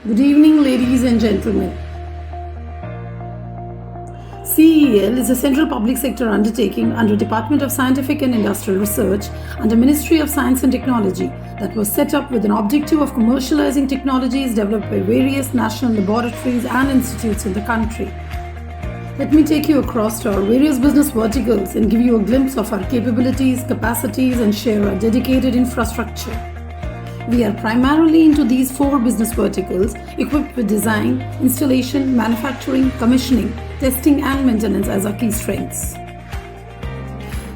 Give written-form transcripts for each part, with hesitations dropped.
Good evening, ladies and gentlemen. CEL is a central public sector undertaking under Department of Scientific and Industrial Research under Ministry of Science and Technology that was set up with an objective of commercializing technologies developed by various national laboratories and institutes in the country. Let me take you across to our various business verticals and give you a glimpse of our capabilities, capacities, and share our dedicated infrastructure. We are primarily into these 4 business verticals equipped with design, installation, manufacturing, commissioning, testing and maintenance as our key strengths.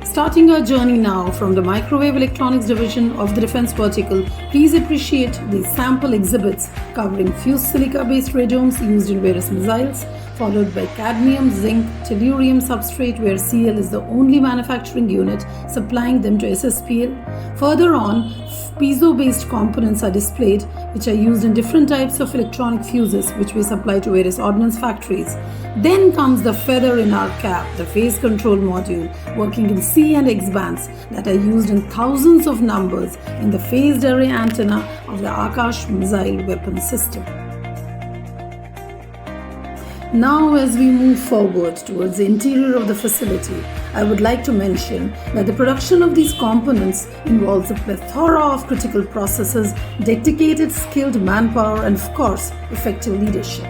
Starting our journey now from the Microwave Electronics Division of the Defense Vertical, please appreciate these sample exhibits covering fused silica-based radomes used in various missiles, followed by cadmium, zinc, tellurium substrate where CL is the only manufacturing unit supplying them to SSPL. Further on, piezo-based components are displayed which are used in different types of electronic fuses which we supply to various ordnance factories. Then comes the feather in our cap, the phase control module working in C and X bands that are used in thousands of numbers in the phased array antenna of the Akash missile weapon system. Now as we move forward towards the interior of the facility, I would like to mention that the production of these components involves a plethora of critical processes, dedicated skilled manpower and of course effective leadership.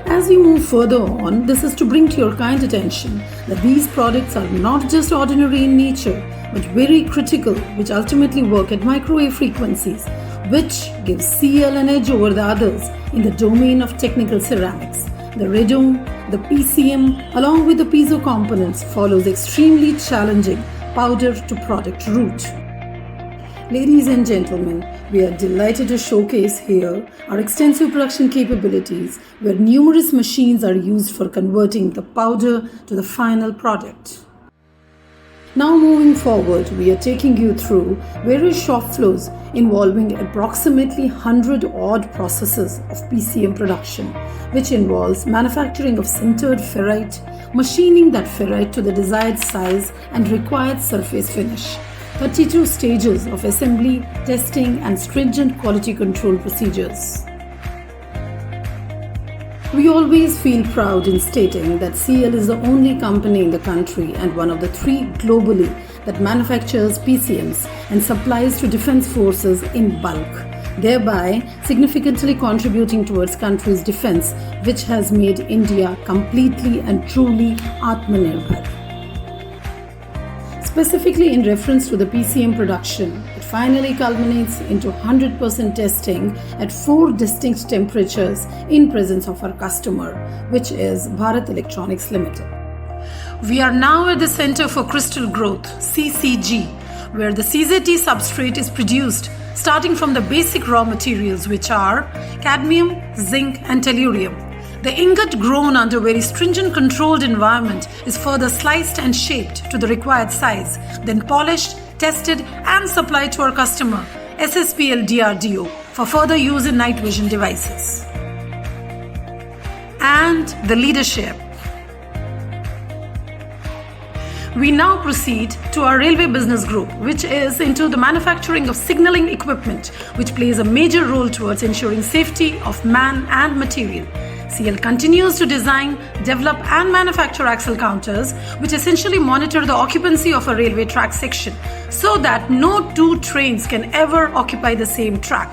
As we move further on, this is to bring to your kind attention that these products are not just ordinary in nature but very critical which ultimately work at microwave frequencies, which gives CL an edge over the others in the domain of technical ceramics. The radome, the PCM along with the piezo components follows extremely challenging powder to product route. Ladies and gentlemen, we are delighted to showcase here our extensive production capabilities where numerous machines are used for converting the powder to the final product. Now moving forward, we are taking you through various shop floors involving approximately 100 odd processes of PCM production, which involves manufacturing of sintered ferrite, machining that ferrite to the desired size and required surface finish, 32 stages of assembly, testing and stringent quality control procedures. We always feel proud in stating that CL is the only company in the country and one of the 3 globally that manufactures PCMs and supplies to defense forces in bulk, thereby significantly contributing towards country's defense, which has made India completely and truly Atmanirbhar. Specifically in reference to the PCM production, it finally culminates into 100% testing at 4 distinct temperatures in presence of our customer, which is Bharat Electronics Limited. We are now at the Center for Crystal Growth, CCG, where the CZT substrate is produced starting from the basic raw materials which are cadmium, zinc and tellurium. The ingot grown under very stringent controlled environment is further sliced and shaped to the required size, then polished, tested and supplied to our customer, SSPL DRDO, for further use in night vision devices. And the leadership. We now proceed to our railway business group, which is into the manufacturing of signaling equipment, which plays a major role towards ensuring safety of man and material. CL continues to design, develop and manufacture axle counters which essentially monitor the occupancy of a railway track section so that no 2 trains can ever occupy the same track.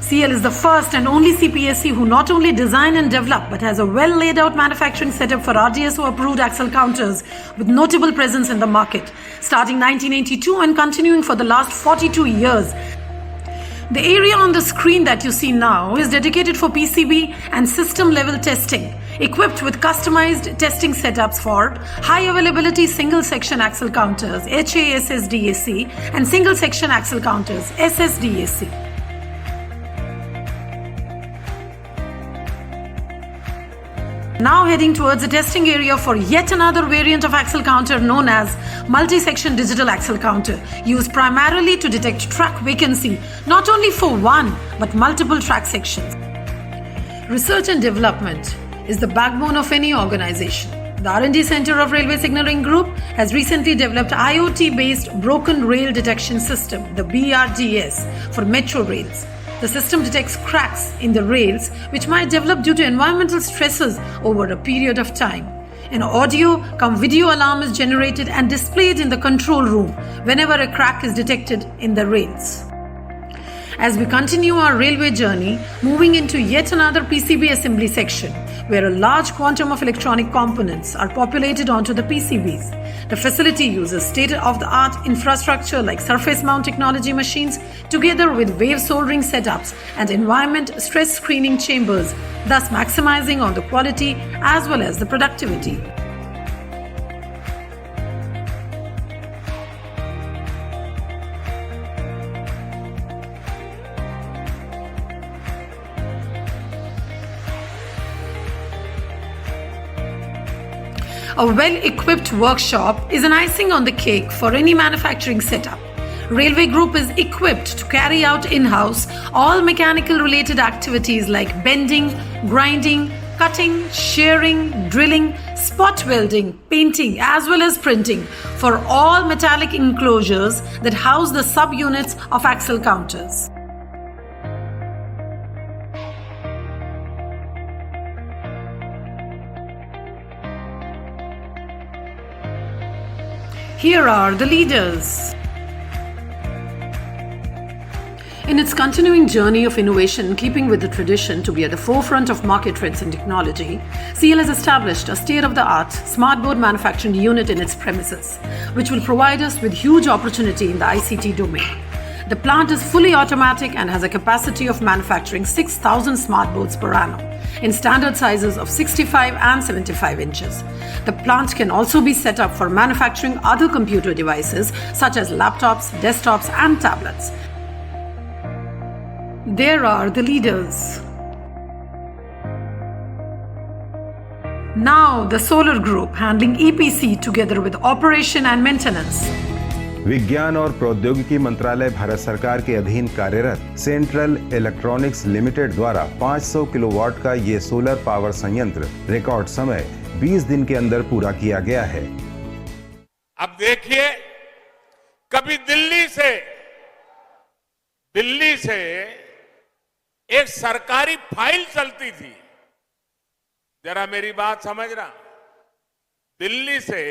CL is the first and only CPSC who not only design and develop but has a well laid out manufacturing setup for RDSO approved axle counters with notable presence in the market, starting 1982 and continuing for the last 42 years. The area on the screen that you see now is dedicated for PCB and system level testing, equipped with customized testing setups for high availability single section axle counters HASSDAC and single section axle counters SSDAC. Now heading towards the testing area for yet another variant of axle counter known as multi-section digital axle counter, used primarily to detect track vacancy not only for one but multiple track sections. Research and development is the backbone of any organization. The R&D Center of Railway Signaling Group has recently developed IoT-based broken rail detection system, the BRDS, for metro rails. The system detects cracks in the rails which might develop due to environmental stresses over a period of time. An audio-cum-video alarm is generated and displayed in the control room whenever a crack is detected in the rails. As we continue our railway journey, moving into yet another PCB assembly section, where a large quantum of electronic components are populated onto the PCBs. The facility uses state-of-the-art infrastructure like surface mount technology machines together with wave soldering setups and environment stress screening chambers, thus maximizing on the quality as well as the productivity. A well-equipped workshop is an icing on the cake for any manufacturing setup. Railway Group is equipped to carry out in-house all mechanical related activities like bending, grinding, cutting, shearing, drilling, spot welding, painting as well as printing for all metallic enclosures that house the subunits of axle counters. Here are the leaders. In its continuing journey of innovation, keeping with the tradition to be at the forefront of market trends and technology, CL has established a state-of-the-art smartboard manufacturing unit in its premises, which will provide us with huge opportunity in the ICT domain. The plant is fully automatic and has a capacity of manufacturing 6,000 smartboards per annum in standard sizes of 65 and 75 inches. The plant can also be set up for manufacturing other computer devices such as laptops, desktops, and tablets. There are the leaders. Now the Solar Group handling EPC together with operation and maintenance. विज्ञान और प्रौद्योगिकी मंत्रालय भारत सरकार के अधीन कार्यरत central electronics limited द्वारा 500 kilowatt का ये सोलर पावर संयंत्र रिकॉर्ड समय 20 दिन के अंदर पूरा किया गया है। अब देखिए, कभी दिल्ली से एक सरकारी फाइल चलती थी, जरा मेरी बात समझना, दिल्ली से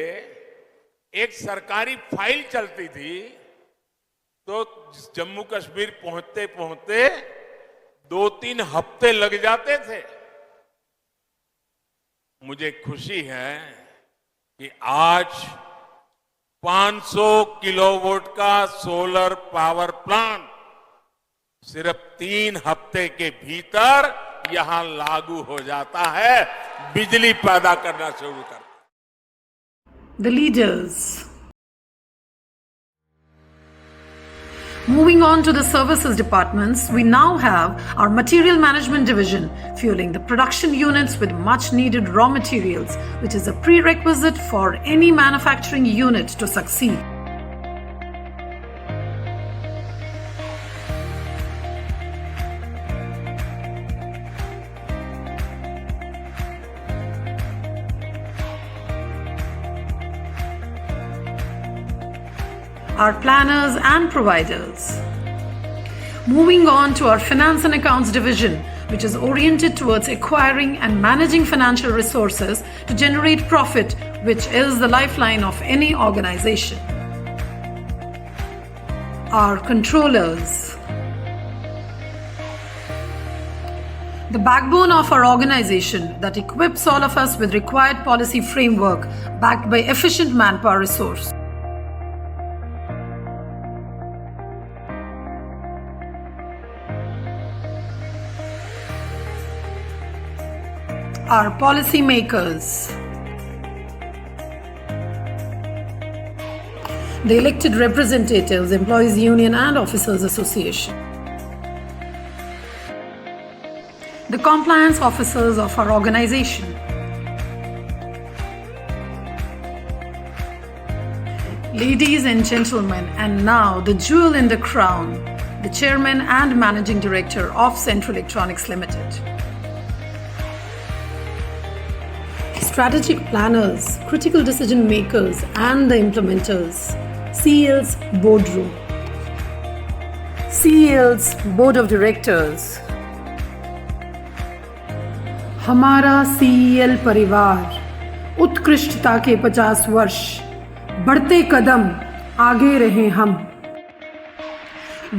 एक सरकारी फाइल चलती थी तो जम्मू कश्मीर पहुंचते पहुंचते 2-3 हफ्ते लग जाते थे। मुझे खुशी है कि आज 500 किलोवाट का सोलर पावर प्लांट सिर्फ 3 हफ्ते के भीतर यहां लागू हो जाता है, बिजली पैदा करना शुरू करता है। The leaders. Moving on to the services departments, we now have our material management division fueling the production units with much needed raw materials, which is a prerequisite for any manufacturing unit to succeed. Our planners and providers. Moving on to our finance and accounts division, which is oriented towards acquiring and managing financial resources to generate profit, which is the lifeline of any organization. Our controllers. The backbone of our organization that equips all of us with required policy framework backed by efficient manpower resource. Our policy makers. The elected representatives, employees union and officers association. The compliance officers of our organization. Ladies and gentlemen, and now the jewel in the crown, the chairman and managing director of Central Electronics Limited. Strategic planners, critical decision makers, and the implementers. CEL's boardroom. CEL's Board of Directors. हमारा CEL परिवार, उत्कृष्टता के 50 वर्ष, बढ़ते कदम, आगे रहे हम.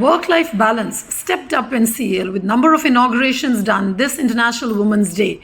Work-life balance stepped up in CEL with number of inaugurations done this International Women's Day.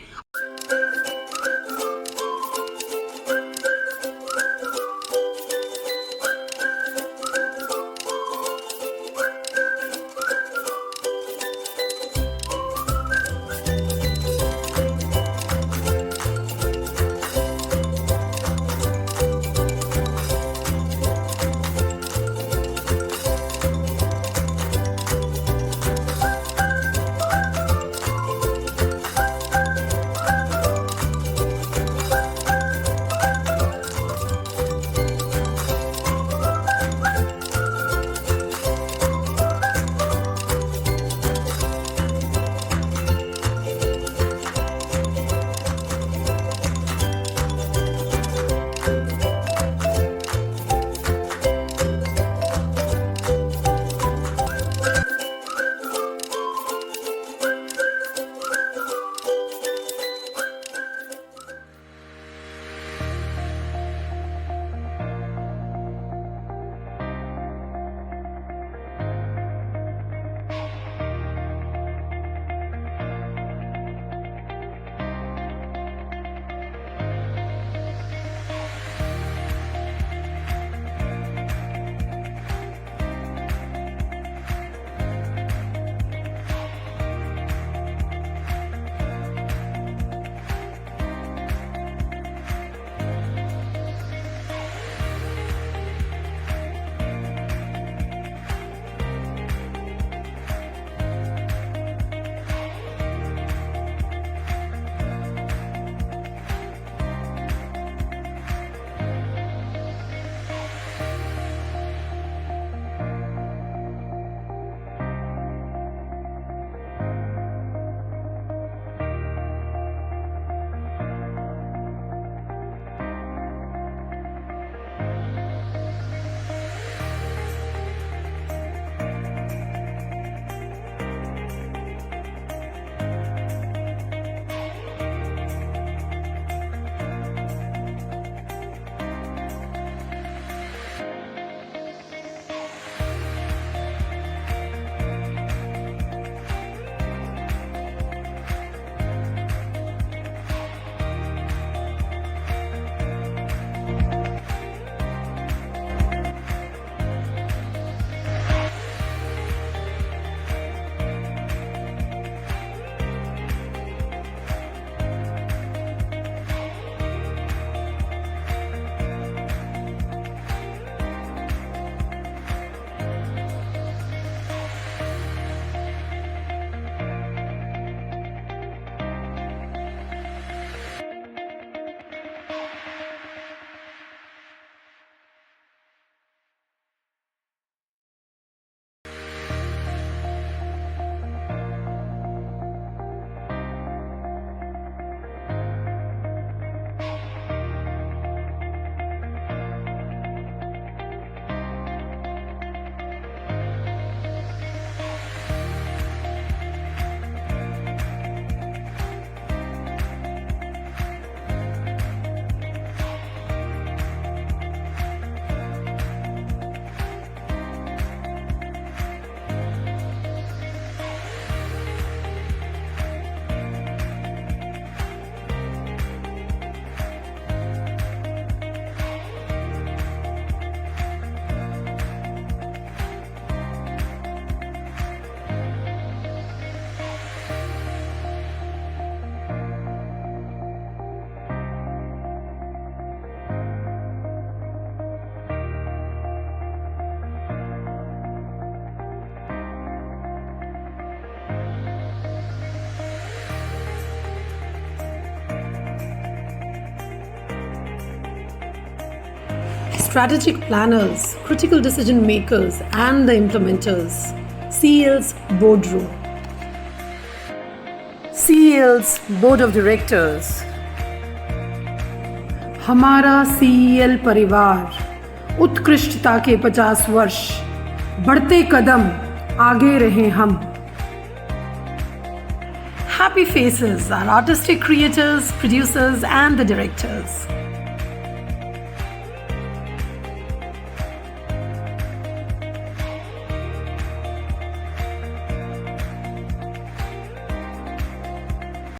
strategic planners, critical decision makers, and the implementers. CEL's boardroom. CEL's Board of Directors. हमारा CEL परिवार, उत्कृष्टता के 50 वर्ष, बढ़ते कदम, आगे रहें हम. Happy Faces are artistic creators, producers, and the directors.